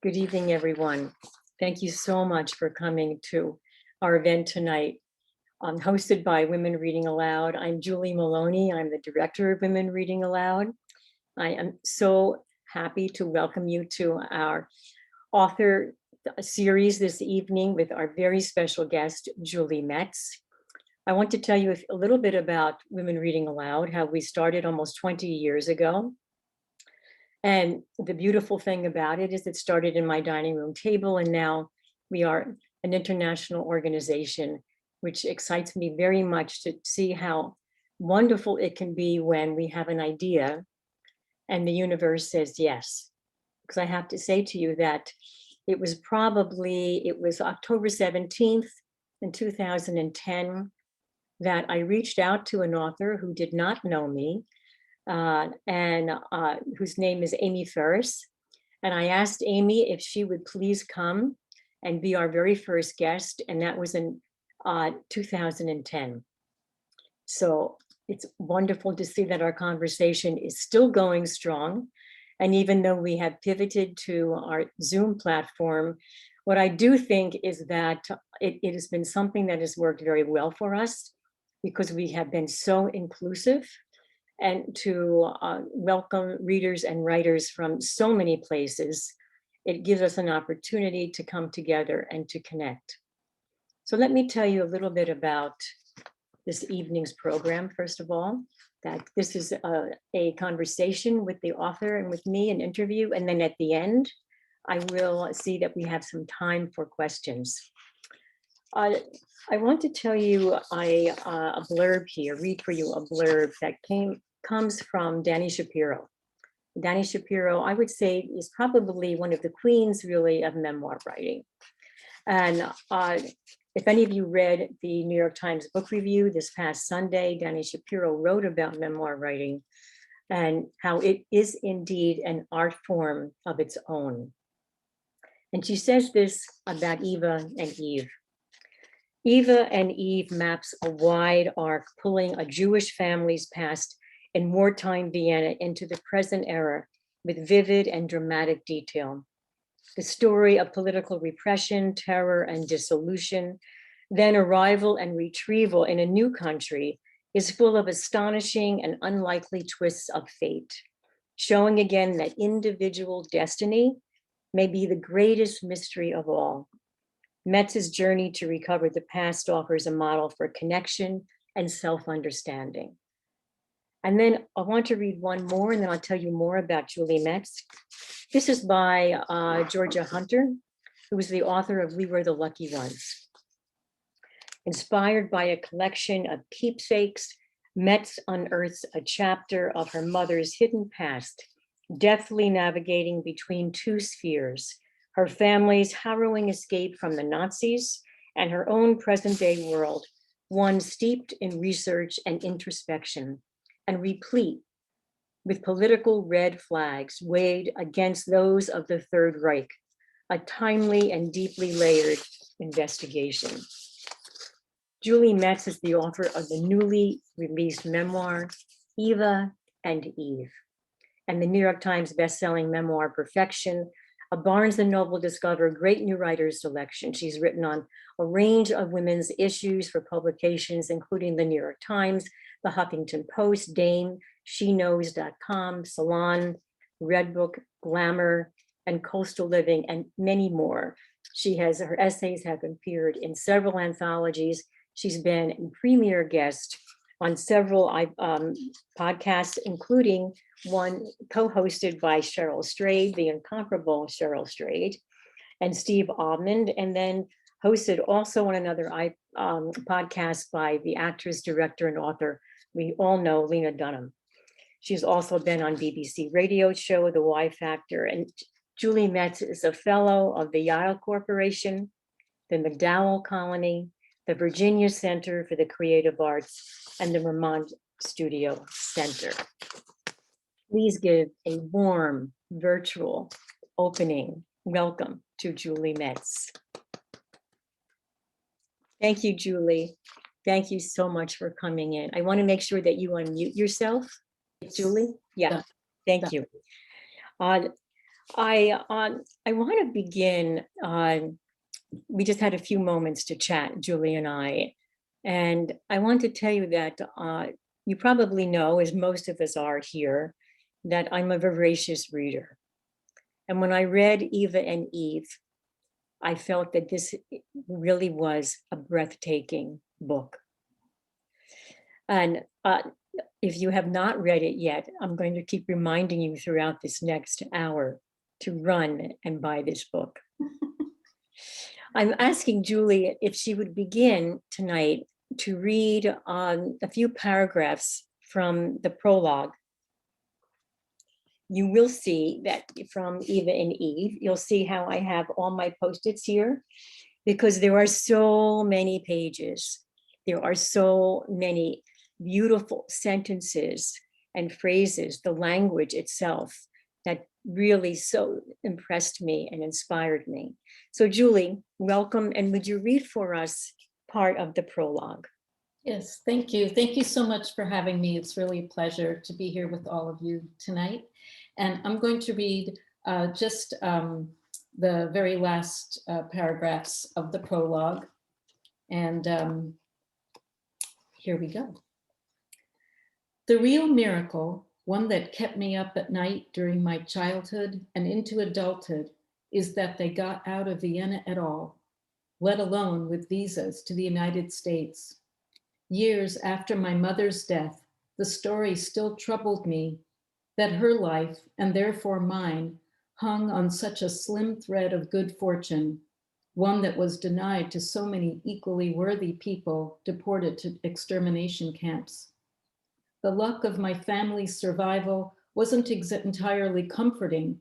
Good evening, everyone. Thank you so much for coming to our event tonight, hosted by Women Reading Aloud. I'm Julie Maloney. I'm the director of Women Reading Aloud. I am so happy to welcome you to our author series this evening with our very special guest, Julie Metz. I want to tell you a little bit about Women Reading Aloud, how we started almost 20 years ago. And the beautiful thing about it is it started in my dining room table, and now we are an international organization, which excites me very much to see how wonderful it can be when we have an idea and the universe says yes. Because I have to say to you that it was October 17th in 2010 that I reached out to an author who did not know me, and whose name is Amy Ferris. And I asked Amy if she would please come and be our very first guest, and that was in 2010. So it's wonderful to see that our conversation is still going strong. And even though we have pivoted to our Zoom platform, what I do think is that it has been something that has worked very well for us because we have been so inclusive and to welcome readers and writers from so many places. It gives us an opportunity to come together and to connect. So let me tell you a little bit about this evening's program. First of all, that this is a conversation with the author and with me, an interview. And then at the end, I will see that we have some time for questions. I want to tell you a blurb here, read for you a blurb that comes from Dani Shapiro. Dani Shapiro, I would say, is probably one of the queens, really, of memoir writing. And if any of you read the New York Times book review this past Sunday, Dani Shapiro wrote about memoir writing and how it is indeed an art form of its own. And she says this about Eva and Eve. Eva and Eve maps a wide arc, pulling a Jewish family's past in wartime Vienna into the present era with vivid and dramatic detail. The story of political repression, terror, and dissolution, then arrival and retrieval in a new country, is full of astonishing and unlikely twists of fate, showing again that individual destiny may be the greatest mystery of all. Metz's journey to recover the past offers a model for connection and self-understanding. And then I want to read one more, and then I'll tell you more about Julie Metz. This is by Georgia Hunter, who is the author of We Were the Lucky Ones. Inspired by a collection of keepsakes, Metz unearths a chapter of her mother's hidden past, deftly navigating between two spheres, her family's harrowing escape from the Nazis and her own present-day world, one steeped in research and introspection, and replete with political red flags weighed against those of the Third Reich, a timely and deeply layered investigation. Julie Metz is the author of the newly released memoir, Eva and Eve, and the New York Times bestselling memoir, Perfection, a Barnes & Noble Discover Great New Writers selection. She's written on a range of women's issues for publications, including the New York Times, the Huffington Post, Dame, SheKnows.com, Salon, Redbook, Glamour, and Coastal Living, and many more. Her essays have appeared in several anthologies. She's been a premier guest on several podcasts, including one co-hosted by Cheryl Strayed, the incomparable Cheryl Strayed, and Steve Almond, and then hosted also on another podcast by the actress, director, and author we all know, Lena Dunham. She's also been on BBC radio show, The Y Factor, and Julie Metz is a fellow of the Yale Corporation, the McDowell Colony, the Virginia Center for the Creative Arts, and the Vermont Studio Center. Please give a warm, virtual opening welcome to Julie Metz. Thank you, Julie. Thank you so much for coming in. I want to make sure that you unmute yourself. Julie? Yeah, thank you. I want to begin. We just had a few moments to chat, Julie and I want to tell you that you probably know, as most of us are here, that I'm a voracious reader. And when I read Eva and Eve, I felt that this really was a breathtaking book. And if you have not read it yet, I'm going to keep reminding you throughout this next hour to run and buy this book. I'm asking Julie if she would begin tonight to read a few paragraphs from the prologue. You will see that from Eva and Eve, you'll see how I have all my Post-its here, because there are so many pages. There are so many beautiful sentences and phrases, the language itself, that really so impressed me and inspired me. So Julie, welcome, and would you read for us part of the prologue? Yes, thank you. Thank you so much for having me. It's really a pleasure to be here with all of you tonight. And I'm going to read just the very last paragraphs of the prologue. And here we go. The real miracle, one that kept me up at night during my childhood and into adulthood, is that they got out of Vienna at all, let alone with visas to the United States. Years after my mother's death, the story still troubled me that her life, and therefore mine, hung on such a slim thread of good fortune, one that was denied to so many equally worthy people deported to extermination camps. The luck of my family's survival wasn't entirely comforting,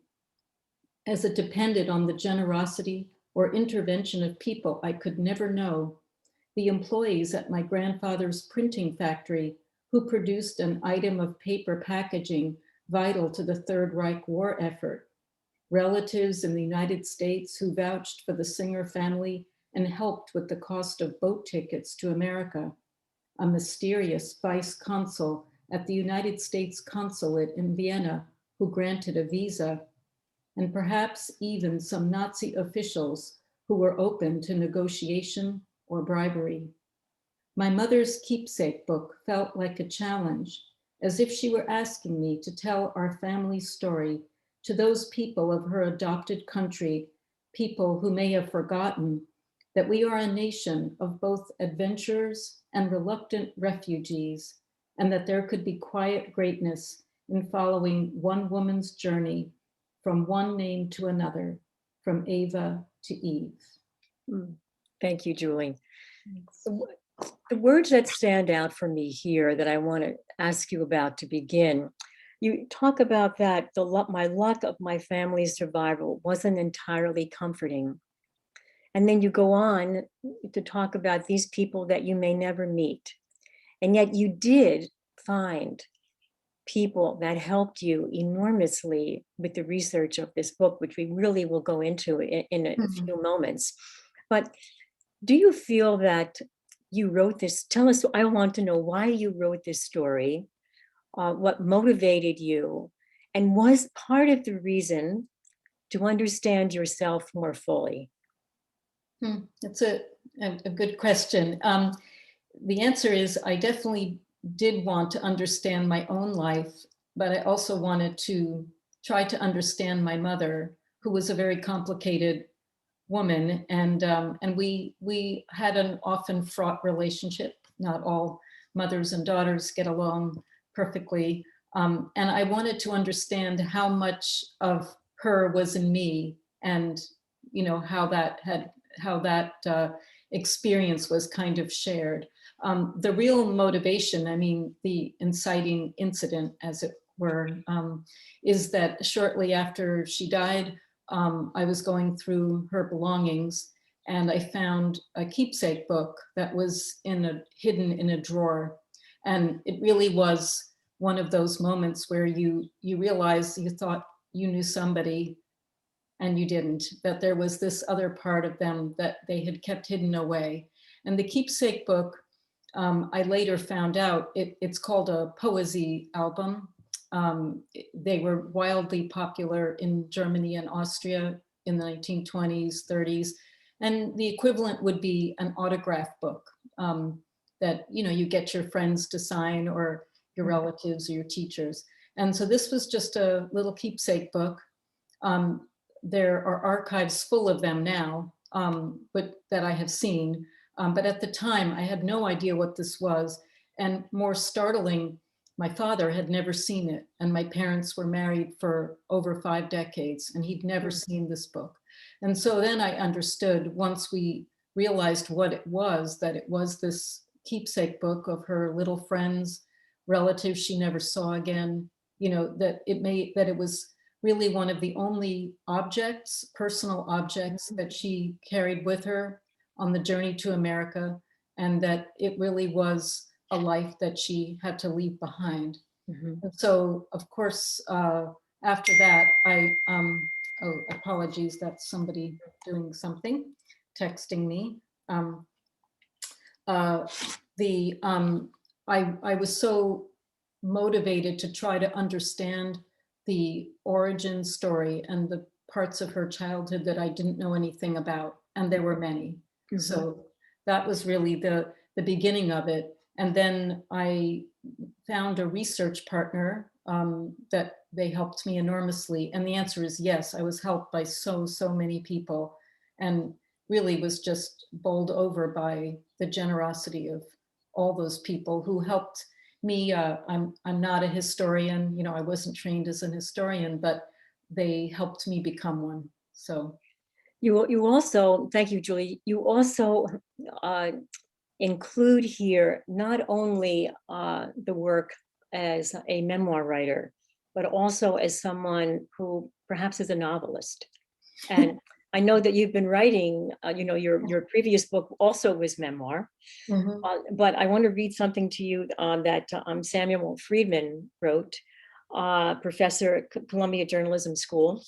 as it depended on the generosity or intervention of people I could never know, the employees at my grandfather's printing factory who produced an item of paper packaging vital to the Third Reich war effort, relatives in the United States who vouched for the Singer family and helped with the cost of boat tickets to America, a mysterious vice consul at the United States consulate in Vienna who granted a visa, and perhaps even some Nazi officials who were open to negotiation or bribery. My mother's keepsake book felt like a challenge, as if she were asking me to tell our family's story to those people of her adopted country, people who may have forgotten that we are a nation of both adventurers and reluctant refugees, and that there could be quiet greatness in following one woman's journey from one name to another, from Eva to Eve. Thank you, Julie. The words that stand out for me here that I want to ask you about to begin, you talk about that my luck of my family's survival wasn't entirely comforting. And then you go on to talk about these people that you may never meet. And yet you did find people that helped you enormously with the research of this book, which we really will go into in a few moments. But do you feel that you wrote this? Tell us, I want to know why you wrote this story, what motivated you, and was part of the reason to understand yourself more fully? That's a good question. The answer is I definitely did want to understand my own life, but I also wanted to try to understand my mother, who was a very complicated woman, and we had an often fraught relationship. Not all mothers and daughters get along perfectly, and I wanted to understand how much of her was in me, and how that experience was kind of shared. The real motivation, I mean, the inciting incident, as it were, is that shortly after she died, I was going through her belongings and I found a keepsake book that was hidden in a drawer. And it really was one of those moments where you realize you thought you knew somebody and you didn't, that there was this other part of them that they had kept hidden away. And the keepsake book, I later found out, it's called a poesy album. They were wildly popular in Germany and Austria in the 1920s, 30s. And the equivalent would be an autograph book that, you know, you get your friends to sign, or your relatives or your teachers. And so this was just a little keepsake book. There are archives full of them now, but that I have seen. But at the time, I had no idea what this was. And more startling, my father had never seen it. And my parents were married for over 5 decades, and he'd never seen this book. And so then I understood, once we realized what it was, that it was this keepsake book of her little friends, relatives she never saw again, you know, that it was really one of the only objects, personal objects, that she carried with her on the journey to America, and that it really was a life that she had to leave behind. And so, of course, after that, oh, apologies, that's somebody doing something, texting me. I was so motivated to try to understand the origin story and the parts of her childhood that I didn't know anything about, and there were many. So that was really the beginning of it. And then I found a research partner that they helped me enormously. And the answer is yes, I was helped by so many people, and really was just bowled over by the generosity of all those people who helped me. I'm not a historian, you know, I wasn't trained as an historian, but they helped me become one. So You also, thank you, Julie. You also include here not only the work as a memoir writer, but also as someone who perhaps is a novelist. And I know that you've been writing, you know, your previous book also was memoir, but I want to read something to you that Samuel Friedman wrote, professor at Columbia Journalism School.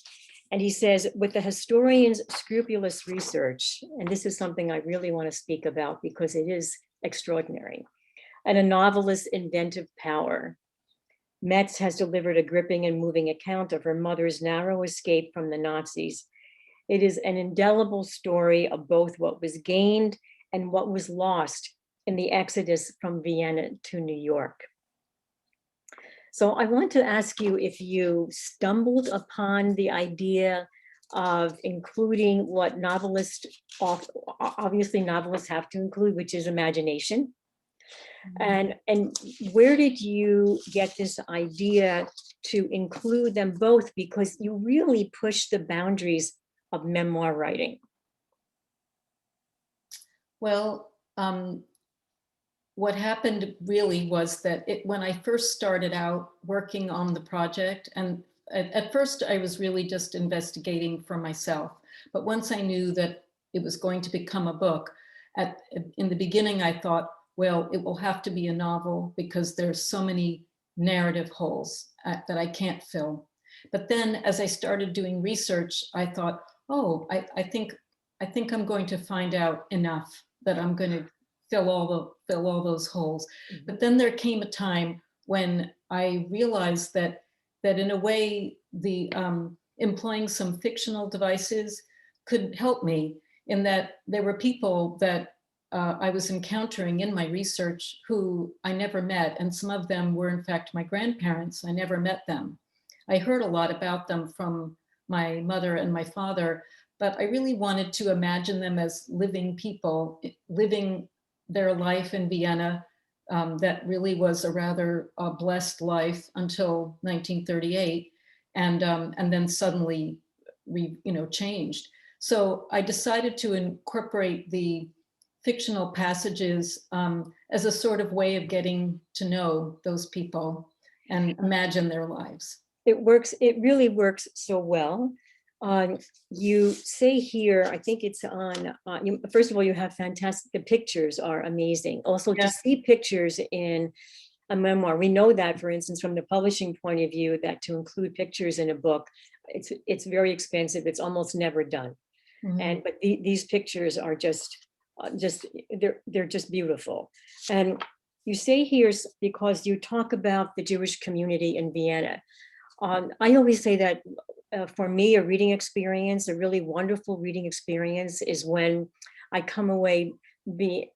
And he says, with the historian's scrupulous research, and this is something I really want to speak about because it is extraordinary, and a novelist's inventive power, Metz has delivered a gripping and moving account of her mother's narrow escape from the Nazis. It is an indelible story of both what was gained and what was lost in the exodus from Vienna to New York. So I want to ask you if you stumbled upon the idea of including what novelists, obviously novelists have to include, which is imagination. And where did you get this idea to include them both? Because you really push the boundaries of memoir writing. Well, what happened really was that when I first started out working on the project, and at first I was really just investigating for myself, but once I knew that it was going to become a book, in the beginning I thought, well, it will have to be a novel because there's so many narrative holes that I can't fill. But then as I started doing research, I thought, oh, I think I'm going to find out enough that I'm going to fill all those holes. But then there came a time when I realized that in a way, the employing some fictional devices could help me, in that there were people that I was encountering in my research who I never met, and some of them were in fact my grandparents. I never met them. I heard a lot about them from my mother and my father, but I really wanted to imagine them as living people, living their life in Vienna. That really was a rather blessed life until 1938, and then suddenly changed. So I decided to incorporate the fictional passages as a sort of way of getting to know those people and imagine their lives. It really works so well. You say here, I think it's on, first of all, you have fantastic, the pictures are amazing. Also, to see pictures in a memoir, we know that, for instance, from the publishing point of view, that to include pictures in a book, it's very expensive. It's almost never done. But these pictures are just they're just beautiful. And you say here because you talk about the Jewish community in Vienna. I always say that for me, a reading experience, a really wonderful reading experience is when I come away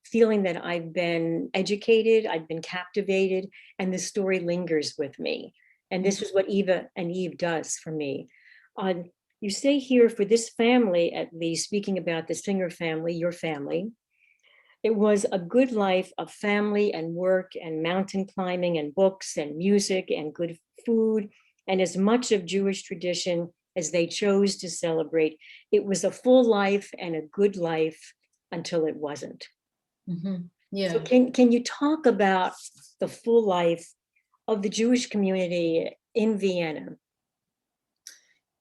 feeling that I've been educated, I've been captivated, and the story lingers with me. And this is what Eva and Eve does for me. You say here for this family, at least, speaking about the Singer family, your family, it was a good life of family and work and mountain climbing and books and music and good food and as much of Jewish tradition as they chose to celebrate. It was a full life and a good life until it wasn't. Yeah. So can you talk about the full life of the Jewish community in Vienna?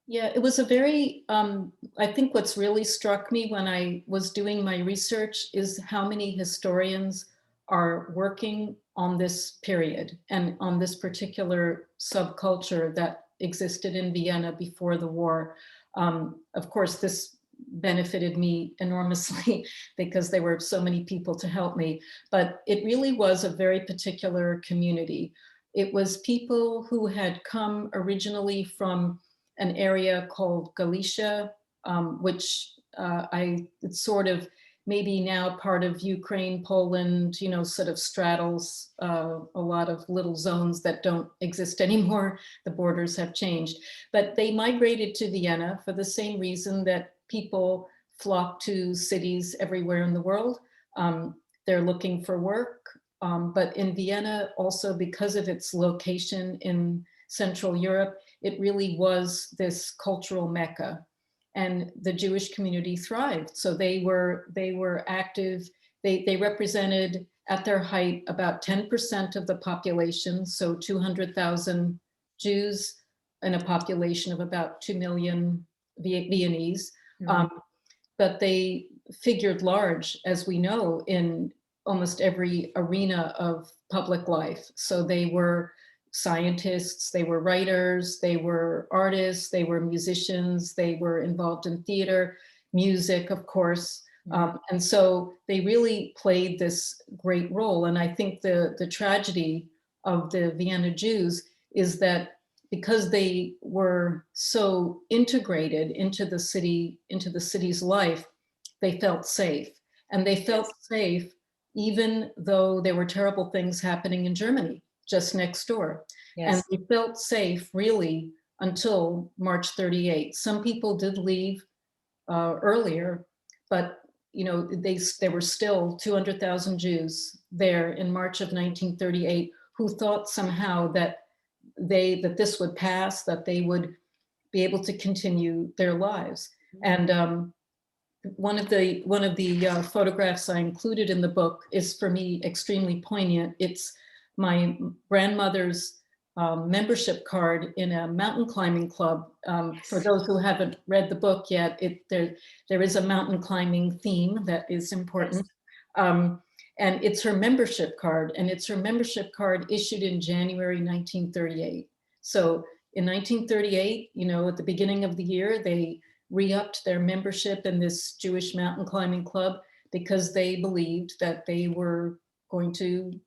Yeah, it was a very, I think what's really struck me when I was doing my research is how many historians are working on this period and on this particular subculture that existed in Vienna before the war. Of course, this benefited me enormously because there were so many people to help me, but it really was a very particular community. It was people who had come originally from an area called Galicia, which it's sort of maybe now part of Ukraine, Poland, you know, sort of straddles a lot of little zones that don't exist anymore. The borders have changed, but they migrated to Vienna for the same reason that people flock to cities everywhere in the world. They're looking for work, but in Vienna also because of its location in Central Europe, it really was this cultural mecca, and the Jewish community thrived. So they were active. They represented at their height about 10% of the population, so 200,000 Jews in a population of about 2 million Viennese. But they figured large, as we know, in almost every arena of public life. So they were scientists, they were writers, they were artists, they were musicians, they were involved in theater, music, of course. And so they really played this great role. And I think the tragedy of the Vienna Jews is that because they were so integrated into the city's life, they felt safe. And they felt safe even though there were terrible things happening in Germany just next door. Yes. And they felt safe really until March 38. Some people did leave earlier, but you know, there were still 200,000 Jews there in March of 1938 who thought somehow that this would pass, that they would be able to continue their lives. And one of the photographs I included in the book is for me extremely poignant. It's my grandmother's membership card in a mountain climbing club. For those who haven't read the book yet, there is a mountain climbing theme that is important. And it's her membership card, and it's her membership card issued in January 1938. So in 1938, you know, at the beginning of the year, they re-upped their membership in this Jewish mountain climbing club because they believed that they were going to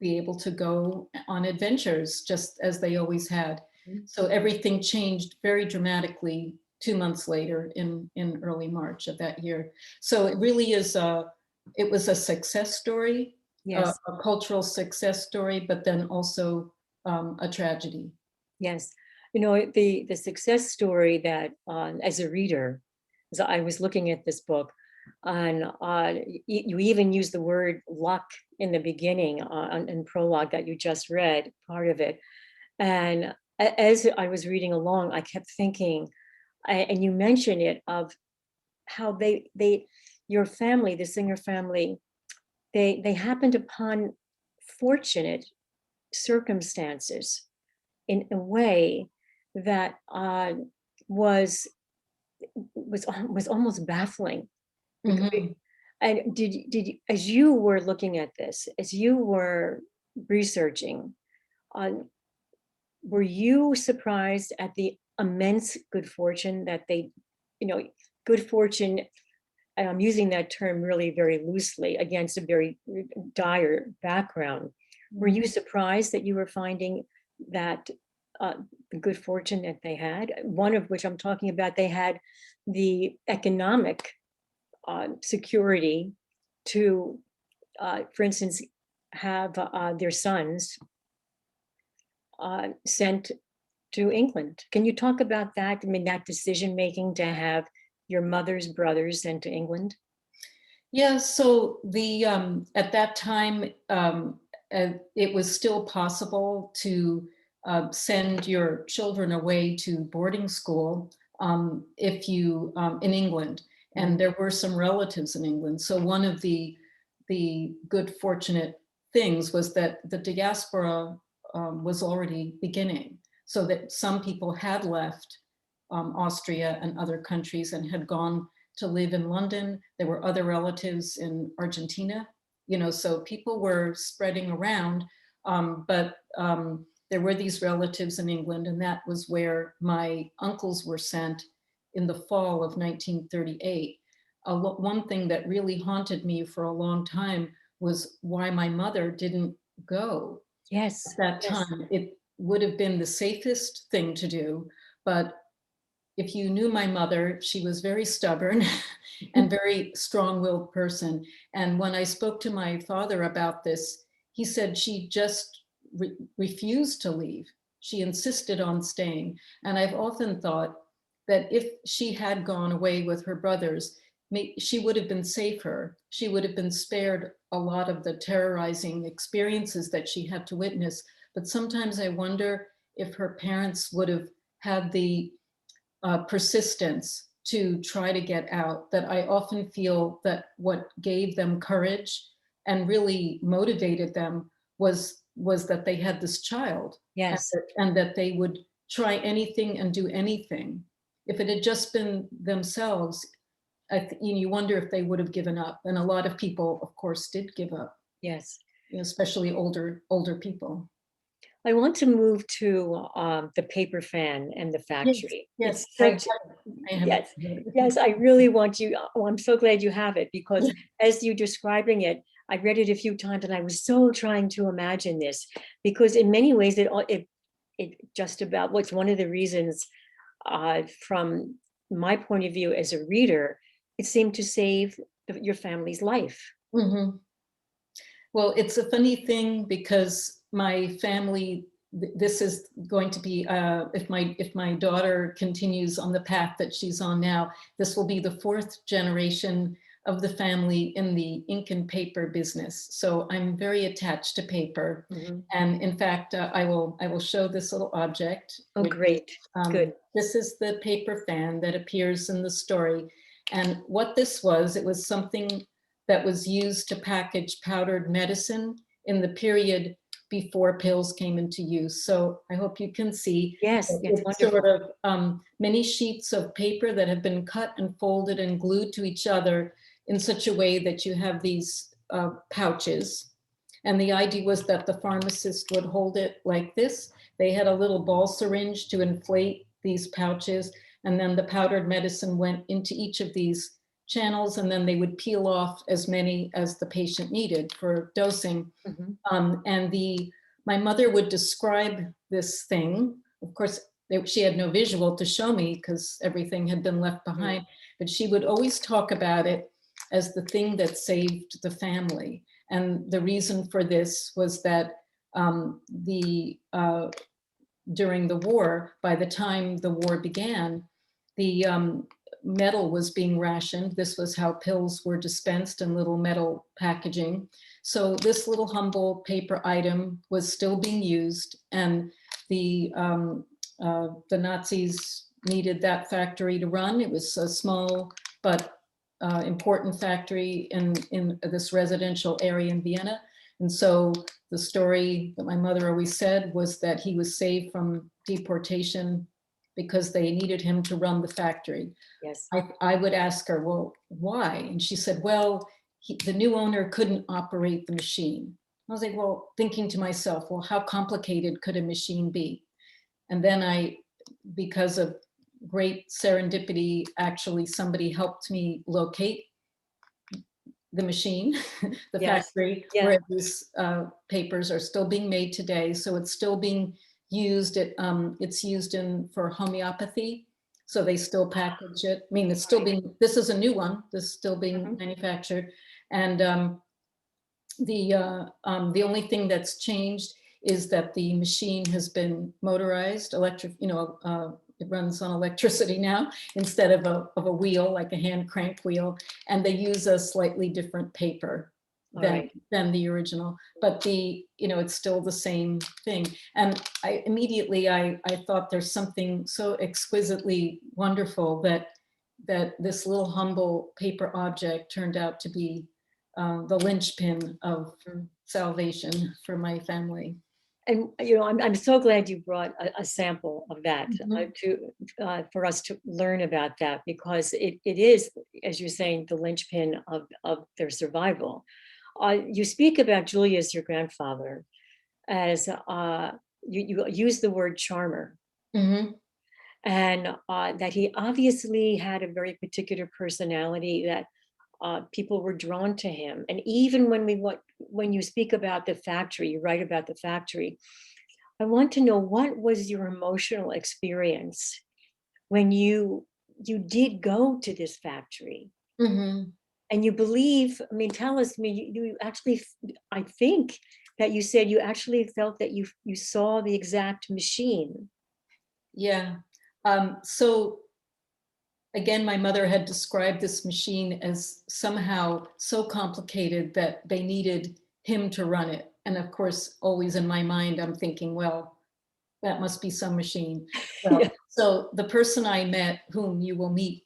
be able to go on adventures just as they always had. So everything changed very dramatically 2 months later in early March of that year. So it really is it was a success story, a cultural success story, but then also a tragedy. Yes. You know, the success story that as a reader, as I was looking at this book, and you even use the word luck in the beginning in prologue that you just read, part of it. And as I was reading along, I kept thinking, and you mentioned it, of how your family, the Singer family, they happened upon fortunate circumstances in a way that was almost baffling. And did you, as you were looking at this, as you were researching, were you surprised at the immense good fortune that they, you know, good fortune I'm using that term really very loosely, against a very dire background. Were you surprised that you were finding that the good fortune that they had, one of which I'm talking about, they had the economic security to, for instance, have their sons sent to England? Can you talk about that? I mean, that decision making to have your mother's brothers sent to England? Yeah, so the at that time, it was still possible to send your children away to boarding school if you in England, and there were some relatives in England. So one of the good fortunate things was that the diaspora was already beginning, so that some people had left Austria and other countries and had gone to live in London. There were other relatives in Argentina, so people were spreading around. But there were these relatives in England, and that was where my uncles were sent in the fall of 1938. One thing that really haunted me for a long time was why my mother didn't go Yes, at that yes, time. It would have been the safest thing to do, but if you knew my mother, she was very stubborn and very strong-willed person. And when I spoke to my father about this, he said she just refused to leave. She insisted on staying. And I've often thought that if she had gone away with her brothers, she would have been safer. She would have been spared a lot of the terrorizing experiences that she had to witness. But sometimes I wonder if her parents would have had the persistence to try to get out. That I often feel that what gave them courage and really motivated them was that they had this child, yes, and that they would try anything and do anything. If it had just been themselves, you wonder if they would have given up. And a lot of people, of course, did give up, yes. especially older people. I want to move to the paper fan and the Yes, factory. yes. It's such, I haven't. yes, yes, I really want you, oh, I'm so glad you have it, because as you describing it, I read it a few times and I was so trying to imagine this, because in many ways it just about, what's one of the reasons from my point of view as a reader, it seemed to save your family's life. Mhm. Well, it's a funny thing because my family, this is going to be, if my daughter continues on the path that she's on now, this will be the fourth generation of the family in the ink and paper business. So I'm very attached to paper. Mhm. And in fact, I will show this little object. Oh, great, good. This is the paper fan that appears in the story. And what this was, it was something that was used to package powdered medicine in the period before pills came into use. So I hope you can see Yes, that it's it's sort wonderful. of many sheets of paper that have been cut and folded and glued to each other in such a way that you have these pouches. And the idea was that the pharmacist would hold it like this. They had a little ball syringe to inflate these pouches, and then the powdered medicine went into each of these channels, and then they would peel off as many as the patient needed for dosing. Mhm. And my mother would describe this thing. Of course, she had no visual to show me because everything had been left behind, but she would always talk about it as the thing that saved the family. And the reason for this was that during the war, by the time the war began, the metal was being rationed. This was how pills were dispensed in little metal packaging. So this little humble paper item was still being used, and the Nazis needed that factory to run. It was a small but important factory in this residential area in Vienna. And so the story that my mother always said was that he was saved from deportation because they needed him to run the factory. Yes. I would ask her, well, why? And she said, well, the new owner couldn't operate the machine. I was like, well, thinking to myself, well, how complicated could a machine be? And then because of great serendipity, actually somebody helped me locate the machine, the Yes. factory Yeah. where these papers are still being made today. So it's still being used. It's used for homeopathy. So they still package it. I mean, it's still Right. being, this is a new one. This is still being Mhm. manufactured. And the only thing that's changed is that the machine has been motorized, electric, it runs on electricity now instead of a wheel, like a hand crank wheel. And they use a slightly different paper All than, right. than the original, but it's still the same thing. And I immediately, I thought there's something so exquisitely wonderful that this little humble paper object turned out to be the linchpin of Mm. salvation for my family. And I'm so glad you brought a sample of that Mhm. for us to learn about that, because it is, as you're saying, the linchpin of their survival. You speak about Julius, your grandfather, as you use the word charmer, Mhm. and that he obviously had a very particular personality that people were drawn to him. And even when you speak about the factory, you write about the factory. I want to know, what was your emotional experience when you did go to this factory Mhm. and you believe, I mean, tell us, I mean, you actually, I think that you said you actually felt that you saw the exact machine. Yeah. So again, my mother had described this machine as somehow so complicated that they needed him to run it. And of course, always in my mind, I'm thinking, well, that must be some machine. Well, Yeah. so the person I met, whom you will meet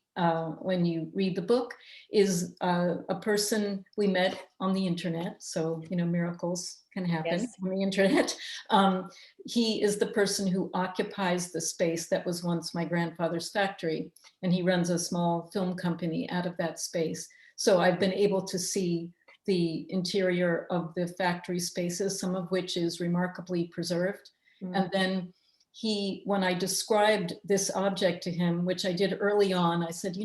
when you read the book, is a person we met on the internet. So, miracles can happen Yes. on the internet. Um, he is the person who occupies the space that was once my grandfather's factory, and he runs a small film company out of that space. So I've been able to see the interior of the factory spaces, some of which is remarkably preserved. Mm. And then when I described this object to him, which I did early on, I said,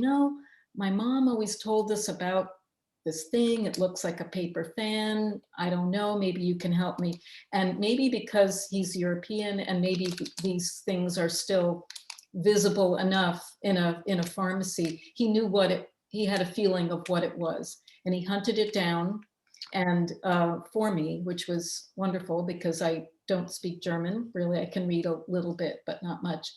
my mom always told us about this thing. It looks like a paper fan. I don't know, maybe you can help me. And maybe because he's European and maybe these things are still visible enough in a pharmacy, he had a feeling of what it was. And he hunted it down and for me, which was wonderful because I don't speak German. Really, I can read a little bit, but not much.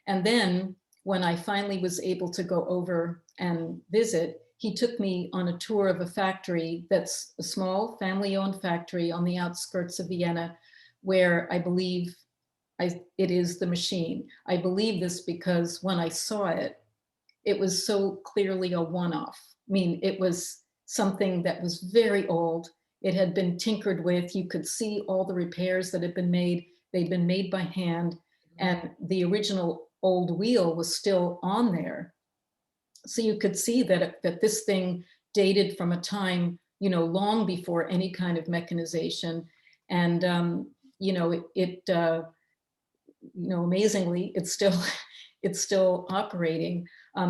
And then when I finally was able to go over and visit, he took me on a tour of a factory that's a small family-owned factory on the outskirts of Vienna, where I believe it is the machine. I believe this because when I saw it, it was so clearly a one-off. I mean, it was something that was very old. It had been tinkered with. You could see all the repairs that had been made. They'd been made by hand, and the original old wheel was still on there. So you could see that this thing dated from a time, long before any kind of mechanization. And, amazingly, it's still it's still operating.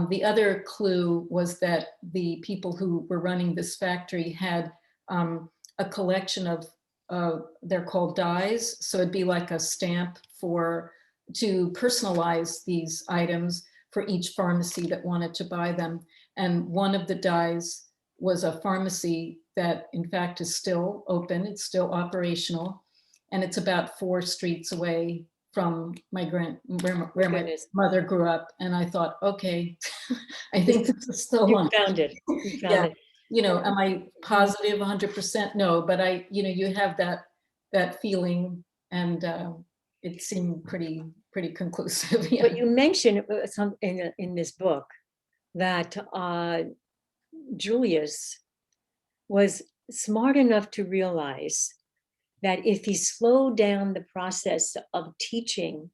The other clue was that the people who were running this factory had a collection of they're called dies, so it'd be like a stamp to personalize these items for each pharmacy that wanted to buy them. And one of the dies was a pharmacy that in fact is still open, it's still operational, and it's about 4 streets away from Oh, where my goodness. mother grew up. And I thought, okay, I This, think this is the you one. found it. You found Yeah. it. Am I Mhm. positive 100%? No, but you have that feeling, and it seemed pretty conclusive. Yeah. But you mentioned some in this book that Julius was smart enough to realize that if he slowed down the process of teaching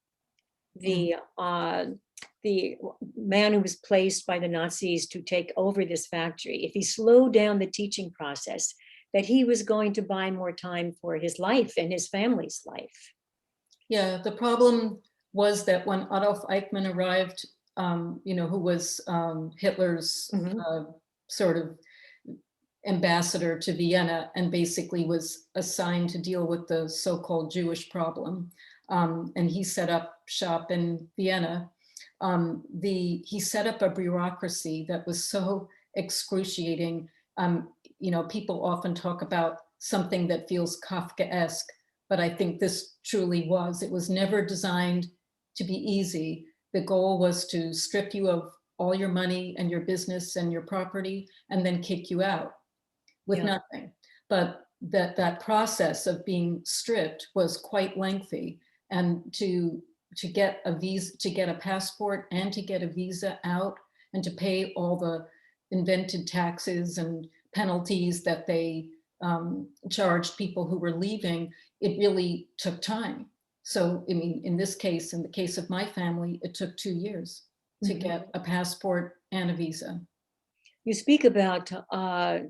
Mm. the man who was placed by the Nazis to take over this factory, if he slowed down the teaching process, that he was going to buy more time for his life and his family's life. Yeah, the problem was that when Adolf Eichmann arrived, who was Hitler's Mhm. sort of ambassador to Vienna and basically was assigned to deal with the so-called Jewish problem. And he set up shop in Vienna. He set up a bureaucracy that was so excruciating. People often talk about something that feels Kafkaesque, but I think this truly was. It was never designed to be easy. The goal was to strip you of all your money and your business and your property and then kick you out with nothing. But that process of being stripped was quite lengthy. And to get a visa, to get a passport and to get a visa out and to pay all the invented taxes and penalties that they charged people who were leaving, it really took time. So, I mean, in this case, in the case of my family, it took 2 years to get a passport and a visa. You speak about, I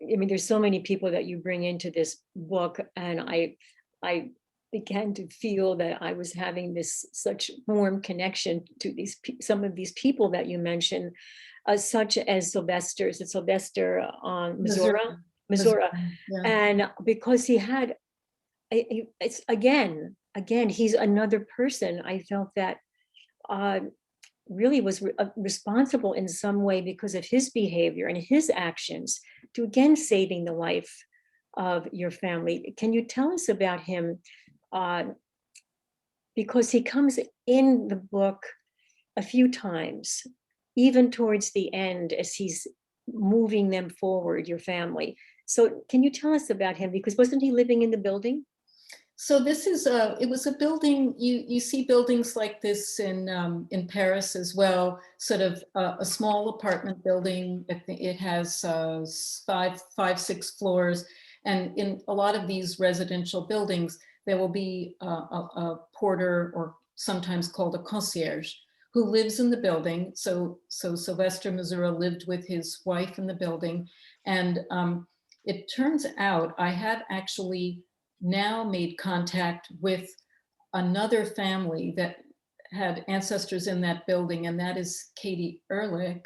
mean, there's so many people that you bring into this book, and I began to feel that I was having this such warm connection to some of these people that you mentioned, such as Sylvester Missouri, Yeah. and because he had, it's again, he's another person. I felt that really was responsible in some way because of his behavior and his actions to again saving the life of your family. Can you tell us about him? Because he comes in the book a few times, even towards the end as he's moving them forward, your family. So can you tell us about him? Because wasn't he living in the building? So this is it was a building. You see buildings like this in Paris as well. Sort of a small apartment building. I think it has 6 floors, and in a lot of these residential buildings, there will be a porter, or sometimes called a concierge, who lives in the building. So Sylvester Missouri lived with his wife in the building, and it turns out I had actually now made contact with another family that had ancestors in that building, and that is Katie Ehrlich.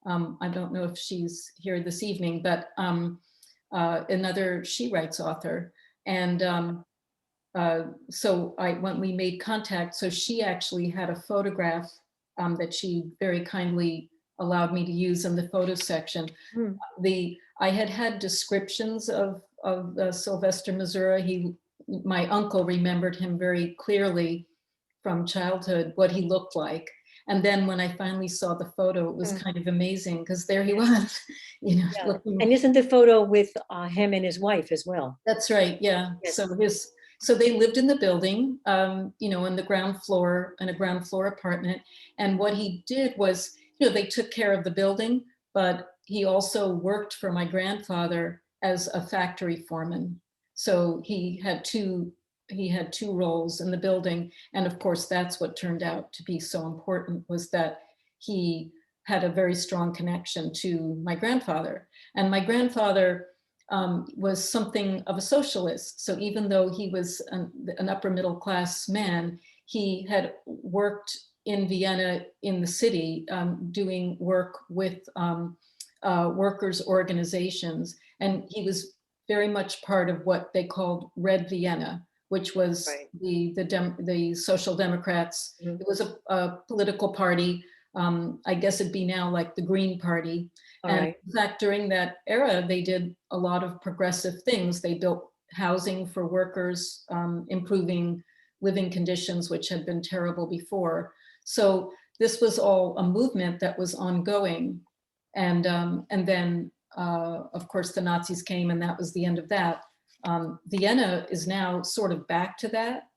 I don't know if she's here this evening, but another She Writes author. And when we made contact, so she actually had a photograph that she very kindly allowed me to use in the photo section. I had descriptions of Sylvester Missouri. My uncle remembered him very clearly from childhood, what he looked like. And then when I finally saw the photo, it was kind of amazing because there he was, looking. And isn't the photo with him and his wife as well? That's right. Yeah. Yes. So they lived in the building, in the ground floor, in a ground floor apartment. And what he did was, they took care of the building, but he also worked for my grandfather as a factory foreman. So he had two roles in the building. And of course, that's what turned out to be so important, was that he had a very strong connection to my grandfather. And my grandfather was something of a socialist. So even though he was an upper middle class man, he had worked in Vienna, in the city, doing work with workers' organizations. And he was very much part of what they called Red Vienna, which was the Social Democrats. It was a political party. I guess it'd be now like the Green Party. In fact, during that era, they did a lot of progressive things. They built housing for workers, improving living conditions, which had been terrible before. So this was all a movement that was ongoing. And then, of course, the Nazis came, and that was the end of that. Vienna is now sort of back to that.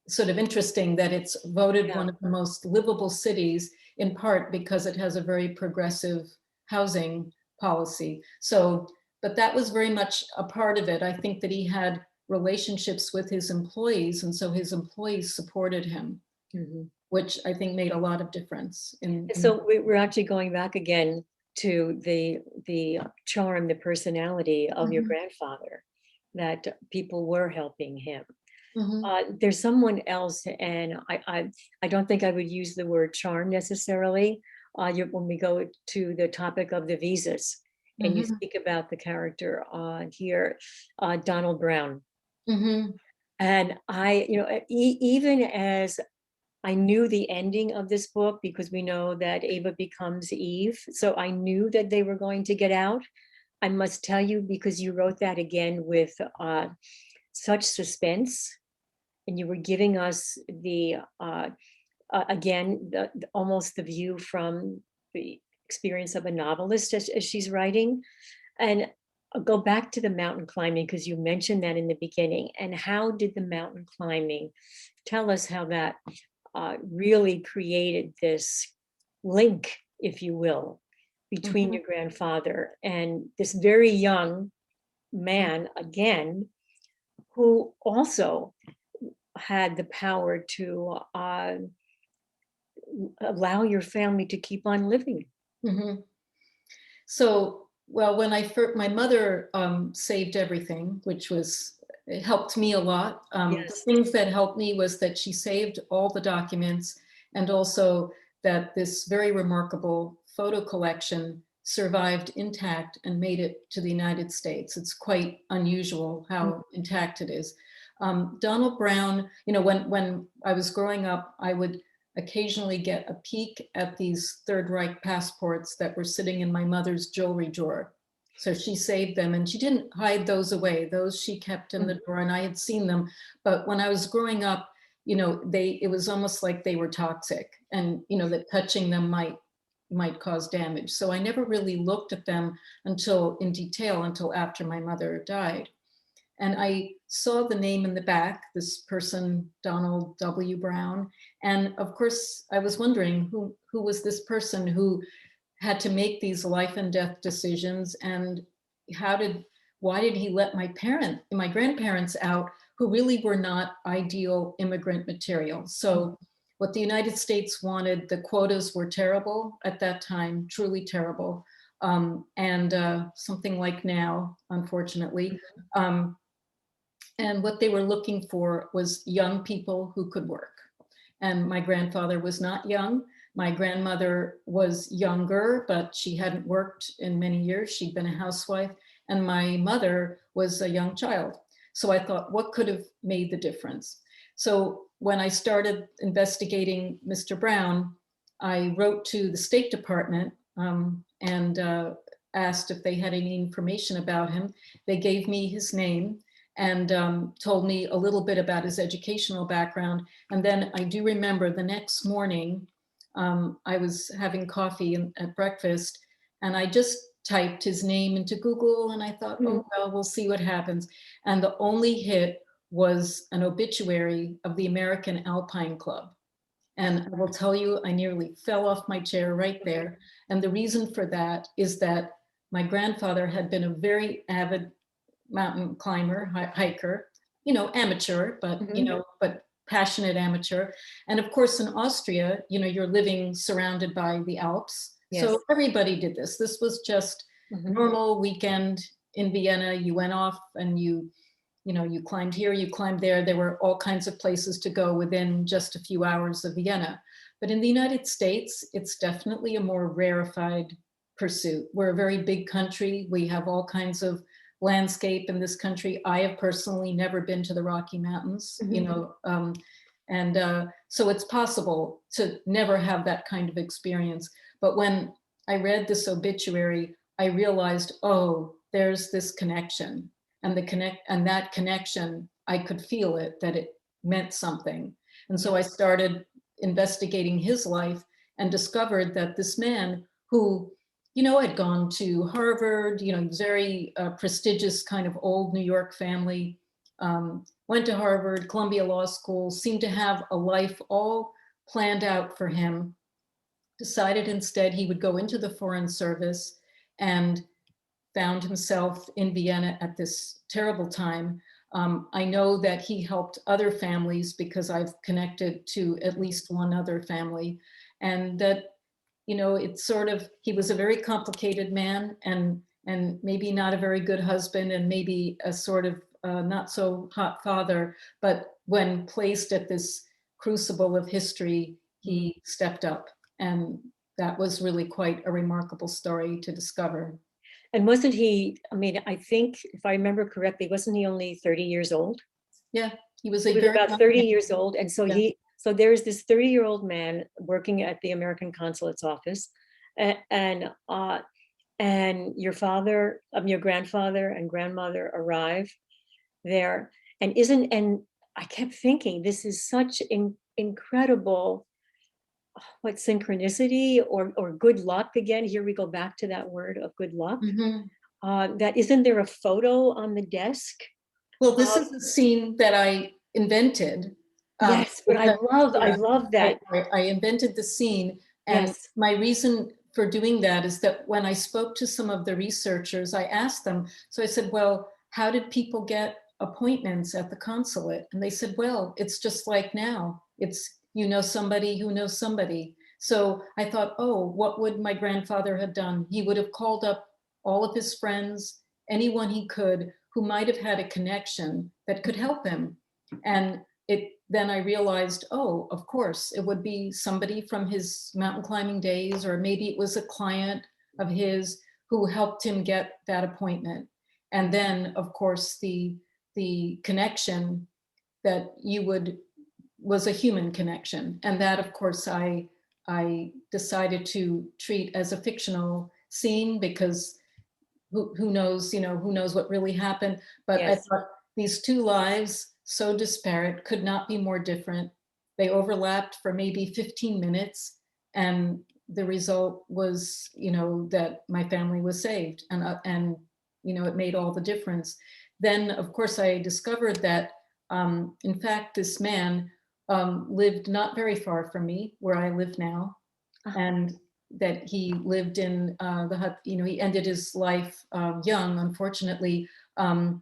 Sort of interesting that it's voted one of the most livable cities, in part because it has a very progressive housing policy. So, but that was very much a part of it. I think that he had relationships with his employees, and so his employees supported him, which I think made a lot of difference. So we're actually going back again to the charm, the personality of your grandfather, that people were helping him. There's someone else, and I don't think I would use the word charm necessarily when we go to the topic of the visas. and you Mhm. speak about the character here, Donald Brown. Mhm. And I, even as I knew the ending of this book, because we know that Ava becomes Eve, so I knew that they were going to get out. I must tell you, because you wrote that again with such suspense, and you were giving us the again almost the view from the experience of a novelist as she's writing. And I'll go back to the mountain climbing, because you mentioned that in the beginning. And how did the mountain climbing, tell us how that really created this link, if you will, between Mhm. your grandfather and this very young man, again, who also had the power to allow your family to keep on living. Mhm. So, well, when I first, my mother saved everything, which was, it helped me a lot. The Yes. things that helped me was that she saved all the documents, and also that this very remarkable photo collection survived intact and made it to the United States. It's quite unusual Mm. how intact it is. Donald Brown, when I was growing up, I would occasionally get a peek at these Third Reich passports that were sitting in my mother's jewelry drawer. So she saved them, and she didn't hide those away. Those she kept in the Mhm. drawer, and I had seen them. But when I was growing up, it was almost like they were toxic, and that touching them might cause damage. So I never really looked at them until in detail until after my mother died. And I saw the name in the back, this person, Donald W. Brown. And of course, I was wondering who was this person who had to make these life and death decisions, and how did why did he let my grandparents out, who really were not ideal immigrant material. So what the United States wanted, the quotas were terrible at that time, truly terrible. And something like now, unfortunately. Um, and what they were looking for was young people who could work. And my grandfather was not young. My grandmother was younger, but she hadn't worked in many years. She'd been a housewife. And my mother was a young child. So I thought, what could have made the difference? So when I started investigating Mr. Brown, I wrote to the State Department and asked if they had any information about him. They gave me his name and told me a little bit about his educational background. And then I do remember the next morning, I was having coffee at breakfast, and I just typed his name into Google, and I thought, Mhm. oh, well, we'll see what happens. And the only hit was an obituary of the American Alpine Club. And I will tell you, I nearly fell off my chair right there. And the reason for that is that my grandfather had been a very avid mountain climber, hiker, amateur, but, Mhm. but passionate amateur. And of course, in Austria, you're living surrounded by the Alps. So Yes. everybody did this. This was just Mhm. normal weekend in Vienna. You went off and you climbed here, you climbed there. There were all kinds of places to go within just a few hours of Vienna. But in the United States, it's definitely a more rarefied pursuit. We're a very big country. We have all kinds of landscape in this country. I have personally never been to the Rocky Mountains, Mhm. and so it's possible to never have that kind of experience. But when I read this obituary, I realized, oh, there's this connection, and that connection, I could feel it, that it meant something. And so I Yes. started investigating his life and discovered that this man who had gone to Harvard, very prestigious kind of old New York family, went to Harvard, Columbia Law School, seemed to have a life all planned out for him, decided instead he would go into the Foreign Service, and found himself in Vienna at this terrible time. I know that he helped other families because I've connected to at least one other family, and that it's sort of, he was a very complicated man, and maybe not a very good husband, and maybe a sort of not so hot father, but when placed at this crucible of history, Mhm. he stepped up, and that was really quite a remarkable story to discover. And wasn't he, I mean, I think if I remember correctly, wasn't he only 30 years old? Yeah, he was He a was very about young 30 man. years old. And so Yeah. so there's this 30-year-old man working at the American consulate's office. And and your father, your grandfather and grandmother arrive there. And I kept thinking, this is such incredible, what, synchronicity or good luck again. Here we go back to that word of good luck. Mhm. That isn't there a photo on the desk? Well, this Uh, is a scene that I invented. yes, but Because, I yeah, love I, that. I invented the scene. And Yes, my reason for doing that is that when I spoke to some of the researchers, I asked them, so I said, well, how did people get appointments at the consulate? And they said, well, it's just like now. It's, you know, somebody who knows somebody. So I thought, oh, what would my grandfather have done? He would have called up all of his friends, anyone he could who might have had a connection that could help him. And then I realized, oh, of course, it would be somebody from his mountain climbing days, or maybe it was a client of his who helped him get that appointment. And then, of course, the connection that you would was a human connection, and that, of course, I decided to treat as a fictional scene because who knows, you know, who knows what really happened. But I yes, thought these two lives, so disparate, could not be more different. They overlapped for maybe 15 minutes, and the result was, you know, that my family was saved, and you know, it made all the difference. Then, of course, I discovered that, in fact, this man lived not very far from me, where I live now, uh, and that he lived in the hut. You know, he ended his life young, unfortunately, um,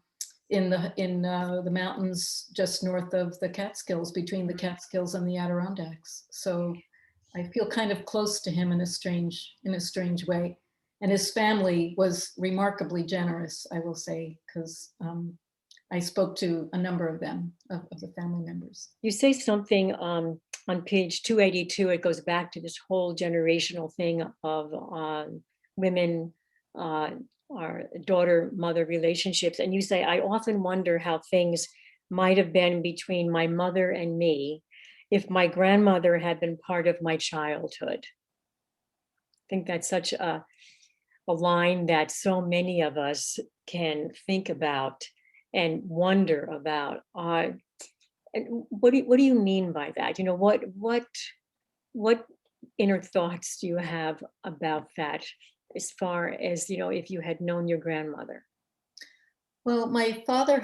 in the mountains just north of the Catskills, between the Catskills and the Adirondacks. So I feel kind of close to him in a strange way. And his family was remarkably generous, I will say, because I spoke to a number of them, of the family members. you say something on page 282. It goes back to this whole generational thing of women, uh, our daughter mother relationships. And you say, I often wonder how things might have been between my mother and me if my grandmother had been part of my childhood. I think that's such a line that so many of us can think about and wonder about. And what do you mean by that? You know, what inner thoughts do you have about that, as far as, you know, if you had known your grandmother? Well, my father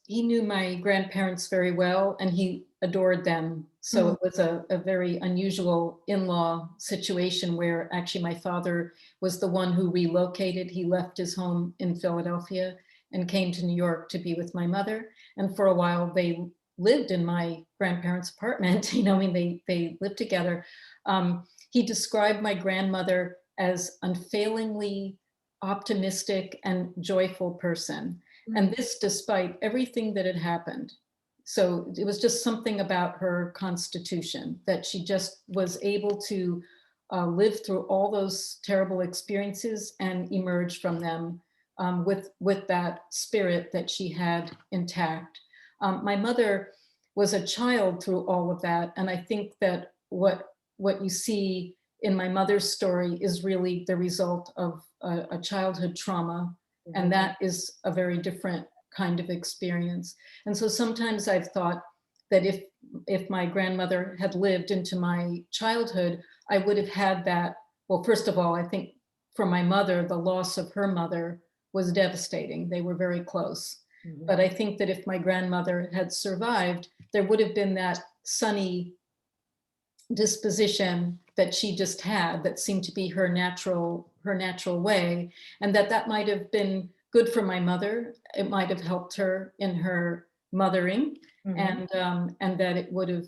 he knew my grandparents very well, and he adored them. So Mm, it was a very unusual in-law situation where actually my father was the one who relocated. He left his home in Philadelphia and came to New York to be with my mother. And for a while they lived in my grandparents' apartment. You know, I mean, they lived together. He described my grandmother as unfailingly optimistic and joyful person, and mm, this despite everything that had happened. So it was just something about her constitution that she just was able to live through all those terrible experiences and emerge from them with that spirit that she had intact. My mother was a child through all of that, and I think that what you see in my mother's story is really the result of a childhood trauma, and mhm. that is a very different kind of experience. And so sometimes I've thought that if my grandmother had lived into my childhood, I would have had that. Well, first of all, I think for my mother, the loss of her mother was devastating. They were very close. But Mhm. I think that if my grandmother had survived, there would have been that sunny disposition that she just had, that seemed to be her natural way, and that might have been good for my mother. It might have helped her in her mothering, Mhm. and that it would have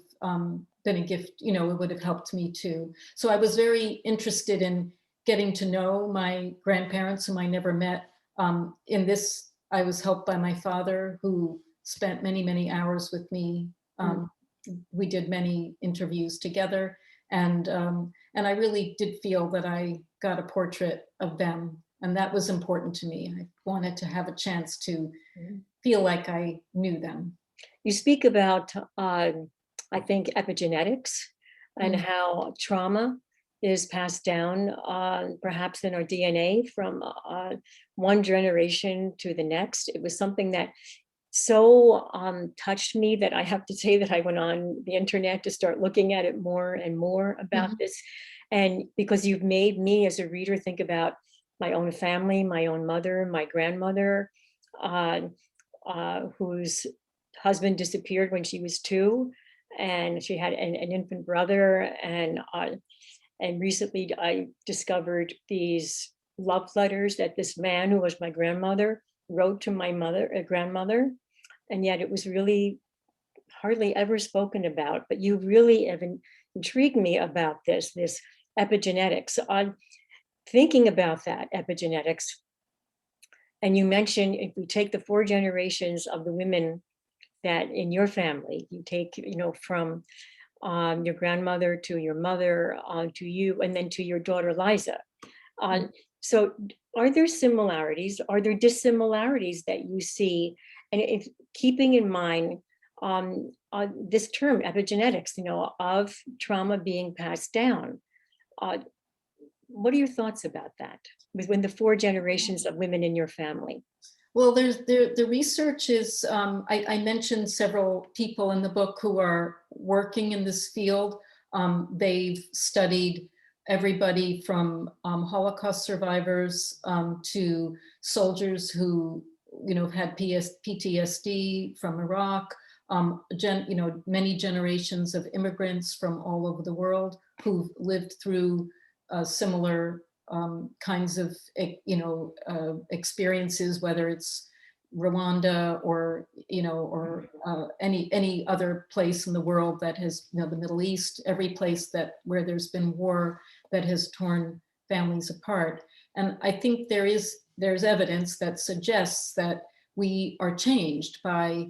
been a gift. You know, it would have helped me too. So I was very interested in getting to know my grandparents, whom I never met. In this, I was helped by my father, who spent many hours with me. Mm. We did many interviews together, and I really did feel that I got a portrait of them. And that was important to me. I wanted to have a chance to Mhm. feel like I knew them. You speak about, I think, epigenetics and Mm, how trauma is passed down, perhaps in our DNA from one generation to the next. It was something that so touched me that I have to say that I went on the internet to start looking at it more and more about mhm, this. And because you've made me as a reader think about my own family, my own mother, my grandmother, uh, whose husband disappeared when she was 2, and she had an infant brother. And recently I discovered these love letters that this man who was my grandmother wrote to my grandmother, and yet it was really hardly ever spoken about. But you really have intrigued me about this epigenetics. On thinking about that epigenetics, and you mentioned if we take the 4 generations of the women that in your family, you take, from your grandmother to your mother, to you, and then to your daughter Liza. Uh, mhm. so, are there similarities? Are there dissimilarities that you see? And if keeping in mind this term epigenetics, of trauma being passed down, uh, what are your thoughts about that? Within the 4 generations of women in your family. Well, the research is, I mentioned several people in the book who are working in this field. They've studied everybody from Holocaust survivors to soldiers who, have had PTSD from Iraq, many generations of immigrants from all over the world who've lived through similar kinds of experiences, whether it's Rwanda or any other place in the world that has, the Middle East, every place that where there's been war that has torn families apart. And I think there's evidence that suggests that we are changed by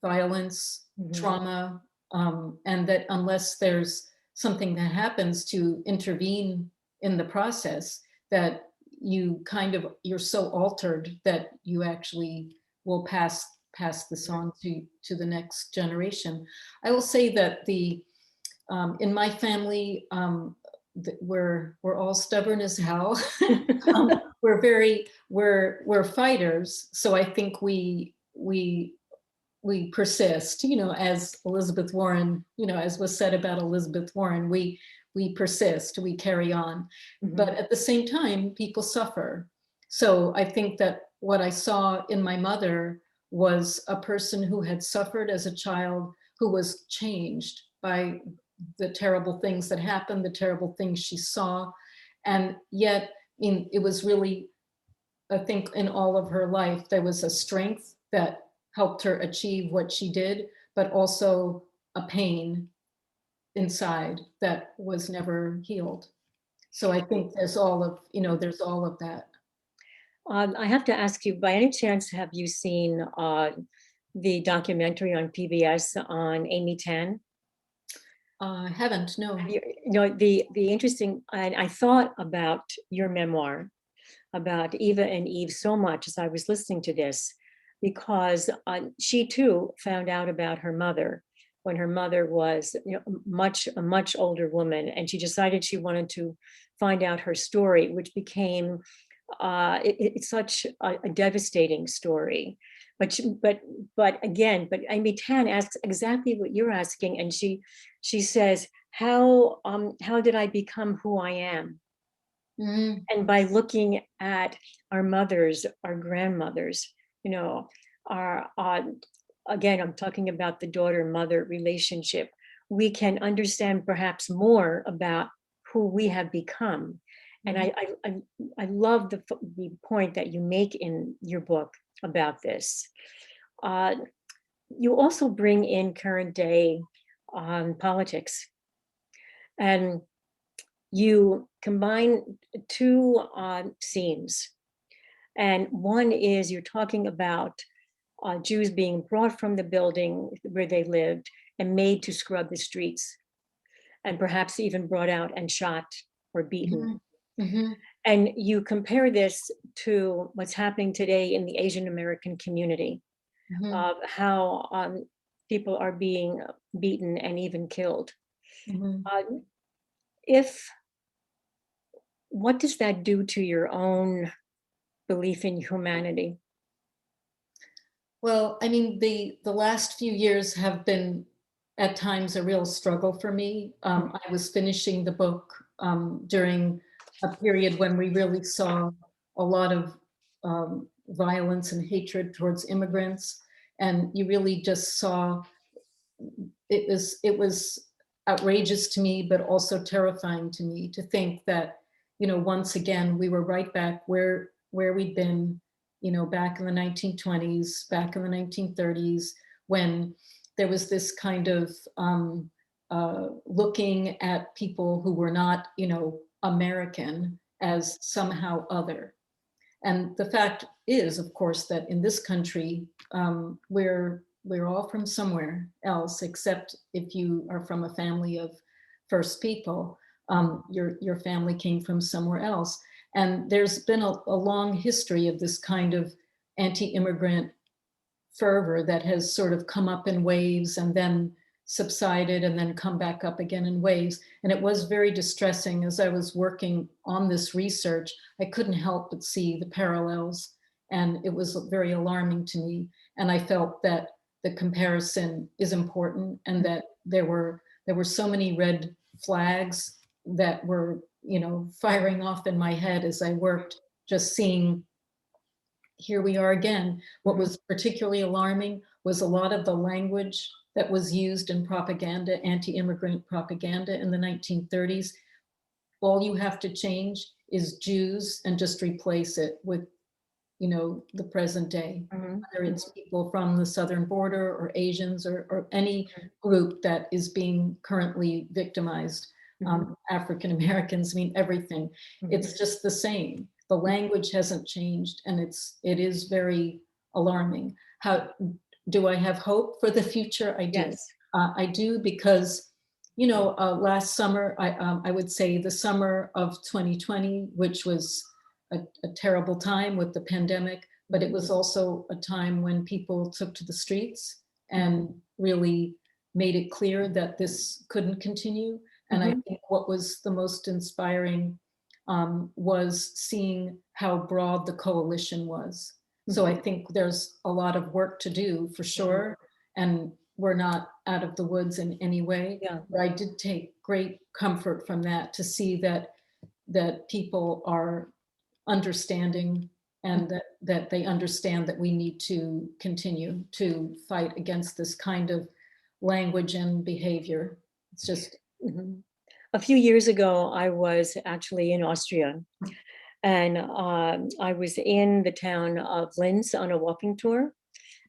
violence, Mhm. trauma, and that unless there's something that happens to intervene in the process, that you're so altered that you actually will pass this on to the next generation. I will say that the in my family, we're all stubborn as hell. We're fighters, so I think we persist, as Elizabeth Warren, as was said about Elizabeth Warren, we persist, we carry on. But Mhm. at the same time, people suffer. So I think that what I saw in my mother was a person who had suffered as a child, who was changed by the terrible things that happened, the terrible things she saw. And yet it was really, I think, in all of her life, there was a strength that helped her achieve what she did, but also a pain inside that was never healed. So I think there's all of that. I have to ask you, by any chance, have you seen the documentary on PBS on Amy Tan? I haven't, no. The interesting, and I thought about your memoir about Eva and Eve so much as I was listening to this, because she too found out about her mother when her mother was a much older woman, and she decided she wanted to find out her story, which became it's such a devastating story. But Amy Tan asks exactly what you're asking, and she says, how did I become who I am? Mhm. And by looking at our mothers, our grandmothers, our again, I'm talking about the daughter-mother relationship, we can understand perhaps more about who we have become. And Mhm. I love the point that you make in your book about this. Uh, you also bring in current day politics, and you combine 2 scenes. And one is you're talking about Jews being brought from the building where they lived and made to scrub the streets, and perhaps even brought out and shot or beaten. Mhm. Mhm. And you compare this to what's happening today in the Asian American community, Mhm. of how people are being beaten and even killed. Mhm. Uh, if What does that do to your own belief in humanity? Well, I mean, the last few years have been at times a real struggle for me. I was finishing the book during a period when we really saw a lot of violence and hatred towards immigrants, and you really just saw it was outrageous to me, but also terrifying to me to think that, once again we were right back where we'd been, back in the 1920s, back in the 1930s, when there was this kind of looking at people who were not, American as somehow other. And the fact is, of course, that in this country, we're all from somewhere else, except if you are from a family of First People. Your family came from somewhere else, and there's been a long history of this kind of anti-immigrant fervor that has sort of come up in waves and then subsided and then come back up again in waves. And it was very distressing as I was working on this research. I couldn't help but see the parallels, and it was very alarming to me. And I felt that the comparison is important, and that there were so many red flags that were, firing off in my head as I worked, just seeing, here we are again. What Mhm. was particularly alarming was a lot of the language that was used in propaganda, anti-immigrant propaganda in the 1930s. All you have to change is Jews and just replace it with, the present day, Mhm. whether Mhm. it's people from the southern border or Asians, or any Mhm. group that is being currently victimized. Mhm. African Americans, I mean, everything. Mhm. It's just the same. The language hasn't changed, and it is very alarming. How do I have hope for the future? I do. Yes. I do, because last summer, I would say the summer of 2020, which was a terrible time with the pandemic, but it Mhm. was also a time when people took to the streets Mhm. and really made it clear that this couldn't continue. And I Mhm. think what was the most inspiring was seeing how broad the coalition was. So I Mhm. think there's a lot of work to do for Mhm. sure, and we're not out of the woods in any way. Yeah. But I did take great comfort from that, to see that people are understanding, and that they understand that we need to continue to fight against this kind of language and behavior. It's just, Mhm. A few years ago, I was actually in Austria, and I was in the town of Linz on a walking tour,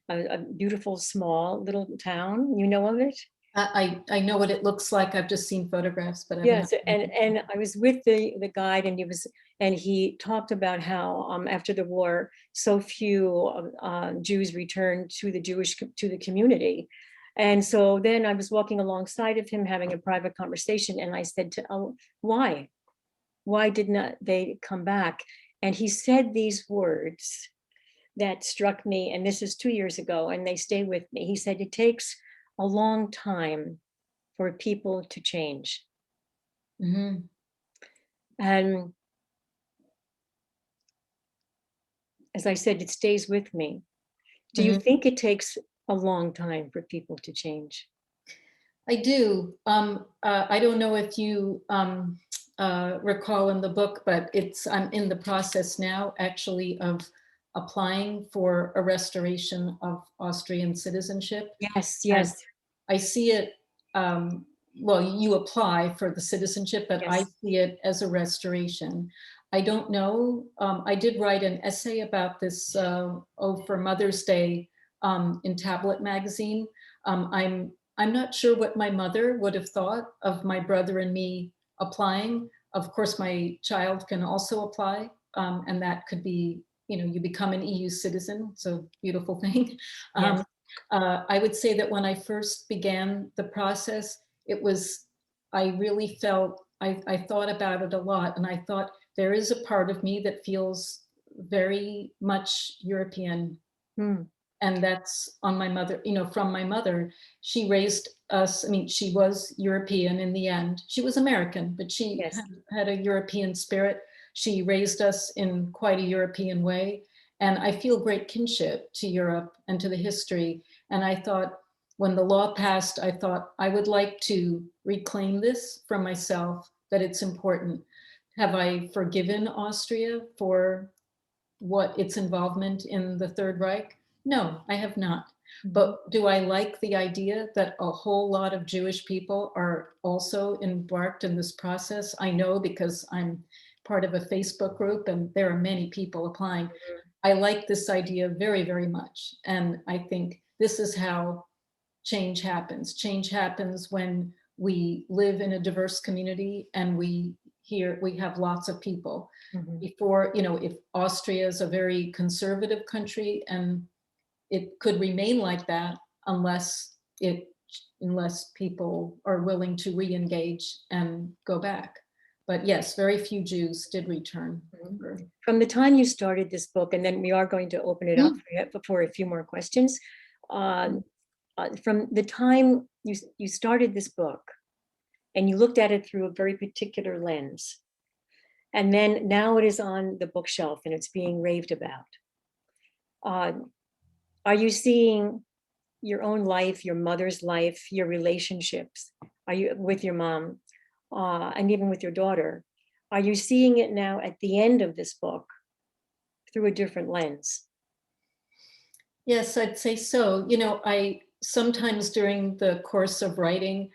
a beautiful small little town. You know of it? I know what it looks like. I've just seen photographs, but I've never. Yes, and I was with the guide, and he talked about how after the war, so few Jews returned to to the community, and so then I was walking alongside of him having a private conversation, and I said to, "Oh, why did not they come back?" And he said these words that struck me, and this is 2 years ago, and they stay with me. He said, "It takes a long time for people to change." Mhm, And as I said, it stays with me. Do you mhm. think it takes a long time for people to change? I do. I don't know if you recall in the book, but I'm in the process now, actually, of applying for a restoration of Austrian citizenship. Yes, And yes, I see it, well, you apply for the citizenship, but I yes. see it as a restoration. I don't know. I did write an essay about this, for Mother's Day, in Tablet magazine. I'm not sure what my mother would have thought of my brother and me applying. Of course, my child can also apply, and that could be, you become an EU citizen. It's a beautiful thing. Yes. Um, I would say that when I first began the process, it was, I really felt, I thought about it a lot, and I thought, there is a part of me that feels very much European. Mm, And that's on my mother, from my mother. She raised us, I mean, she was European in the end. She was American, but she yes. had a European spirit. She raised us in quite a European way. And I feel great kinship to Europe and to the history. And I thought, when the law passed, I thought I would like to reclaim this for myself, that it's important. Have I forgiven Austria for what its involvement in the Third Reich? No, I have not. But do I like the idea that a whole lot of Jewish people are also embarked in this process? I know, because I'm part of a Facebook group and there are many people applying. I like this idea very, very much. And I think this is how change happens. Change happens when we live in a diverse community and we have lots of people. Mhm. Before, if Austria is a very conservative country, and it could remain like that unless people are willing to re-engage and go back. But yes, very few Jews did return. From the time you started this book, and then we are going to open it up for a few more questions. From the time you started this book and you looked at it through a very particular lens, and then now it is on the bookshelf and it's being raved about. Are you seeing your own life, your mother's life, your relationships? Are you with your mom and even with your daughter? Are you seeing it now at the end of this book through a different lens? Yes, I'd say so. I sometimes during the course of writing,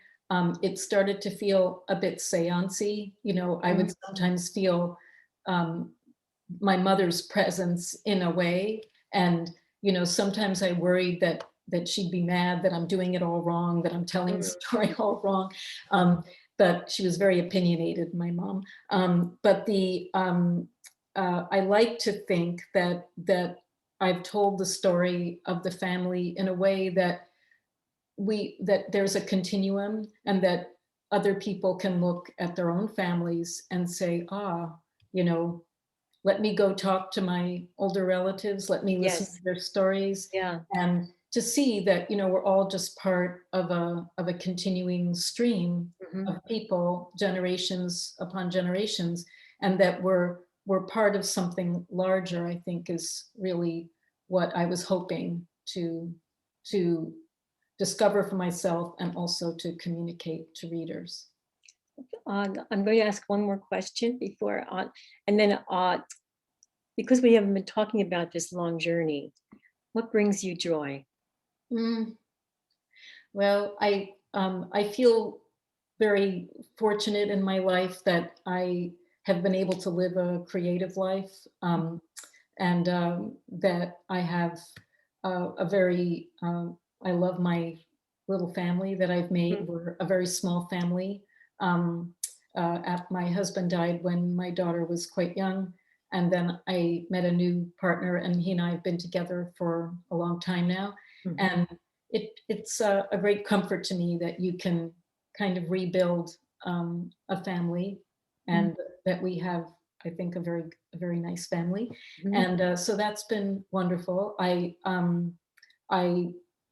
it started to feel a bit seance-y. I would sometimes feel my mother's presence in a way. And, sometimes I worried that she'd be mad that I'm doing it all wrong, that I'm telling the story all wrong. But she was very opinionated, my mom. But I like to think that I've told the story of the family in a way that there's a continuum, and that other people can look at their own families and say, let me go talk to my older relatives, let me listen to their stories. Yeah. And to see that, we're all just part of a continuing stream of people, generations upon generations, and that we're part of something larger, I think, is really what I was hoping to discover for myself and also to communicate to readers. I'm going to ask one more question before, and then because we haven't been talking about this long journey, what brings you joy? Well, I feel very fortunate in my life that I have been able to live a creative life, and that I have a very, I love my little family that I've made. We're a very small family. My husband died when my daughter was quite young, and then I met a new partner, and he and I have been together for a long time now. And it's a great comfort to me that you can kind of rebuild a family, and that we have, I think, a very nice family. And so that's been wonderful. I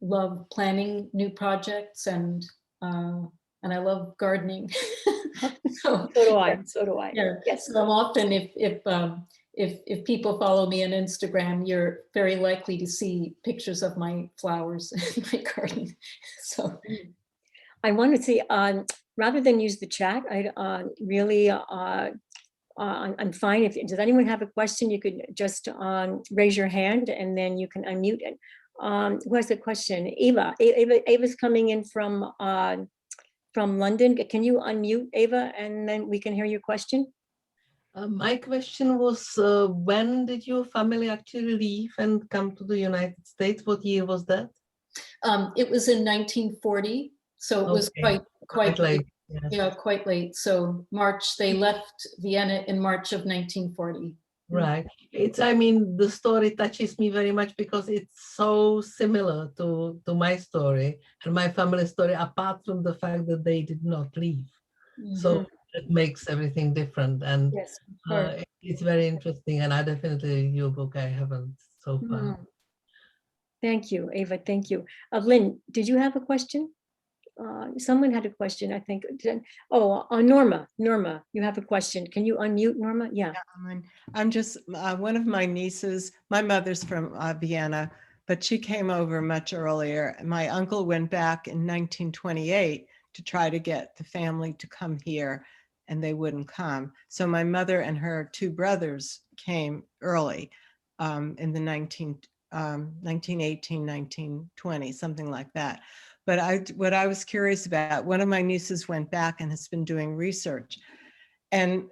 love planning new projects, and I love gardening. So do I. Yeah. Yes. So I'm often, if people follow me on Instagram, you're very likely to see pictures of my flowers in my garden. So I want to see, rather than use the chat, I really, I'm fine. Does anyone have a question? You could just raise your hand and then you can unmute it. Who has a question? Ava's coming in from London. Can you unmute, Ava, and then we can hear your question? My question was, when did your family actually leave and come to the United States? What year was that? It was in 1940, so it was quite late. Yes. Yeah, quite late. So they left Vienna in March of 1940. Right. I mean, the story touches me very much because it's so similar to my story and my family story, apart from the fact that they did not leave. So that makes everything different. And Yes, of course. it's very interesting. And I definitely read your book. I haven't so far. Mm. Thank you, Ava. Thank you. Lynn, did you have a question? Someone had a question, I think. Oh, Norma. Norma, you have a question. Can you unmute, Norma? Yeah. I'm just one of my nieces. My mother's from Vienna, but she came over much earlier. My uncle went back in 1928 to try to get the family to come here, and they wouldn't come. So my mother and her two brothers came early in the 1918, 1920, something like that. But what I was curious about, one of my nieces went back and has been doing research, and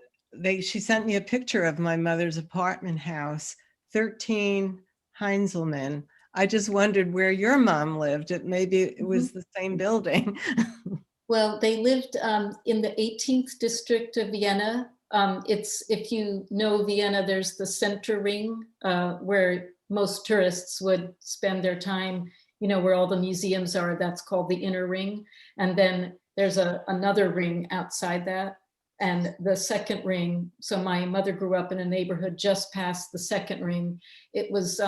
she sent me a picture of my mother's apartment house, 13 Heinzelman. I just wondered where your mom lived. Maybe it was the same building. Well, they lived in the 18th district of Vienna. If you know Vienna, there's the center ring where most tourists would spend their time, where all the museums are. That's called the inner ring. And then there's another ring outside that. And the second ring, so my mother grew up in a neighborhood just past the second ring. It was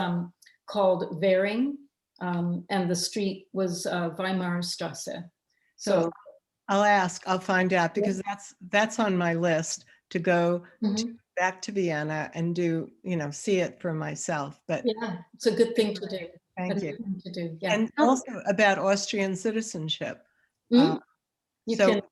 called Währing, and the street was Weimarstrasse. So I'll find out, because that's on my list to go back to Vienna and do, see it for myself. But yeah, it's a good thing to do. Thank you. To do, yeah. And also about Austrian citizenship. You So can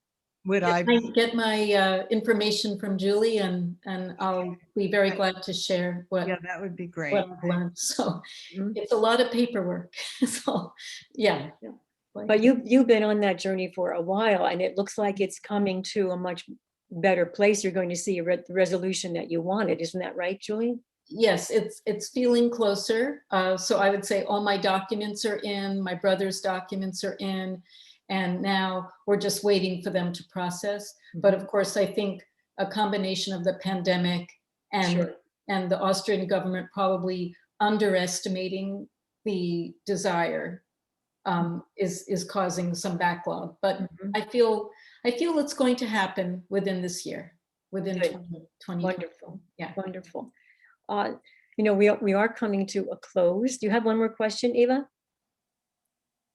would I get my information from Julie, and I'll be very glad to share what that would be great. what I've learned. So it's a lot of paperwork. So yeah. But you've been on that journey for a while, and it looks like it's coming to a much better place. You're going to see a resolution that you wanted. Isn't that right, Julie? Yes, it's feeling closer. So I would say all my documents are in, my brother's documents are in, and now we're just waiting for them to process. But of course, I think a combination of the pandemic and the Austrian government probably underestimating the desire is causing some backlog. But I feel it's going to happen within this year, within 2020. Wonderful. Yeah, wonderful. We are coming to a close. Do you have one more question, Eva?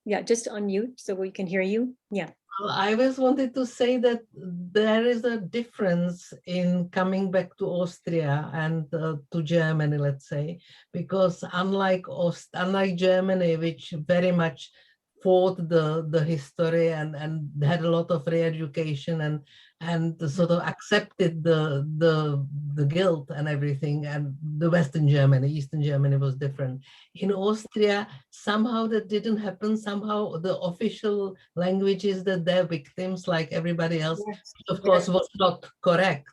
Yeah, just unmute so we can hear you. Yeah. I just wanted to say that there is a difference in coming back to Austria and to Germany, let's say, because unlike Germany, which very much fought the history and had a lot of re-education and sort of accepted the guilt and everything, and the Western Germany, Eastern Germany was different. In Austria, somehow that didn't happen. Somehow the official language is that they're victims like everybody else, which of course was not correct.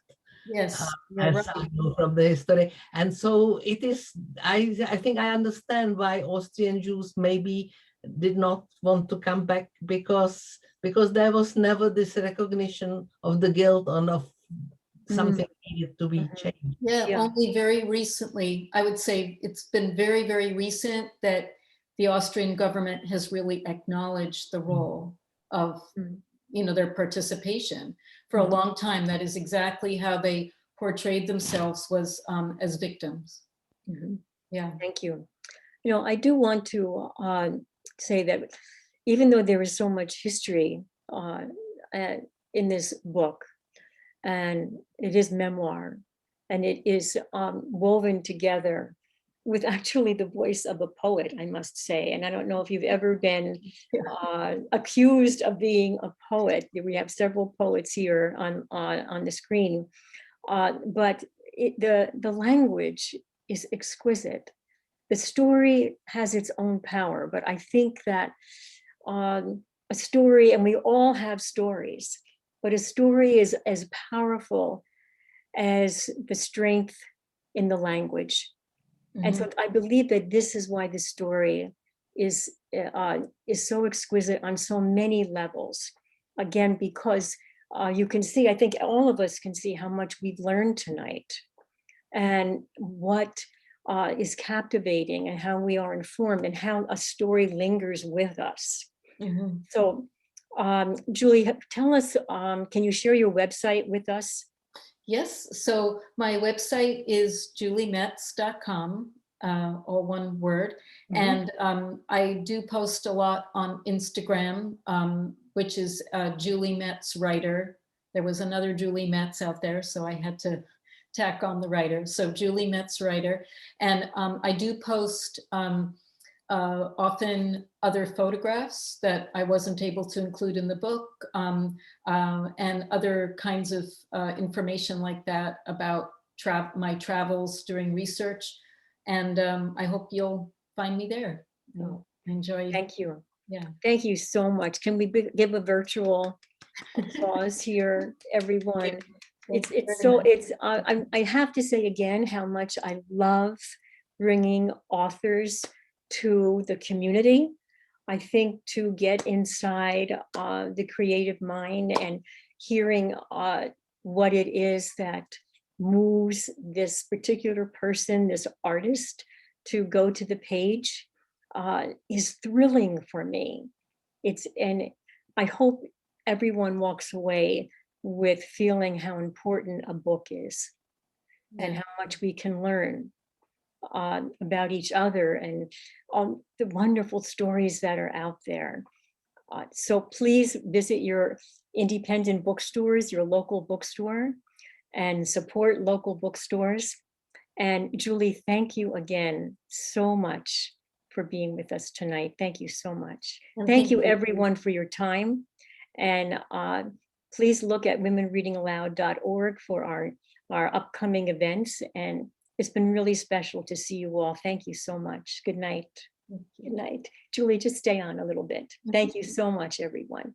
Yes, as I know from the history. And so it is, I think I understand why Austrian Jews maybe did not want to come back, because there was never this recognition of the guilt and of something needed to be changed. Yeah, only very recently, I would say it's been very, very recent that the Austrian government has really acknowledged the role of, their participation. For a long time, that is exactly how they portrayed themselves, was as victims. Yeah. Thank you. I do want to say that even though there is so much history in this book, and it is memoir, and it is woven together with actually the voice of a poet, I must say. And I don't know if you've ever been accused of being a poet. We have several poets here on the screen, but the language is exquisite. The story has its own power, but I think that a story, and we all have stories, but a story is as powerful as the strength in the language. And so I believe that this is why the story is so exquisite on so many levels. Again, because you can see, I think all of us can see how much we've learned tonight, and what is captivating, and how we are informed, and how a story lingers with us. So Julie, tell us, can you share your website with us? Yes, so my website is juliemetz.com, all one word. Mhm. And I do post a lot on Instagram, which is Julie Metz Writer. There was another Julie Metz out there, so I had to tack on the writer. So Julie Metz Writer. And I do post often other photographs that I wasn't able to include in the book, and other kinds of information like that about my travels during research. And I hope you'll find me there. Oh, Enjoy. thank you. Yeah. Thank you so much. Can we give a virtual applause here, everyone? I have to say again how much I love bringing authors to the community. I think to get inside the creative mind and hearing what it is that moves this particular person, this artist, to go to the page is thrilling for me. And I hope everyone walks away with feeling how important a book is and how much we can learn about each other and the wonderful stories that are out there. So please visit your independent bookstores, your local bookstore, and support local bookstores. And Julie, thank you again so much for being with us tonight. Thank you so much. And Thank you everyone for your time. And please look at womenreadingaloud.org for our upcoming events. And it's been really special to see you all. Thank you so much. Good night. Good night. Julie, just stay on a little bit. Thank you so much, everyone.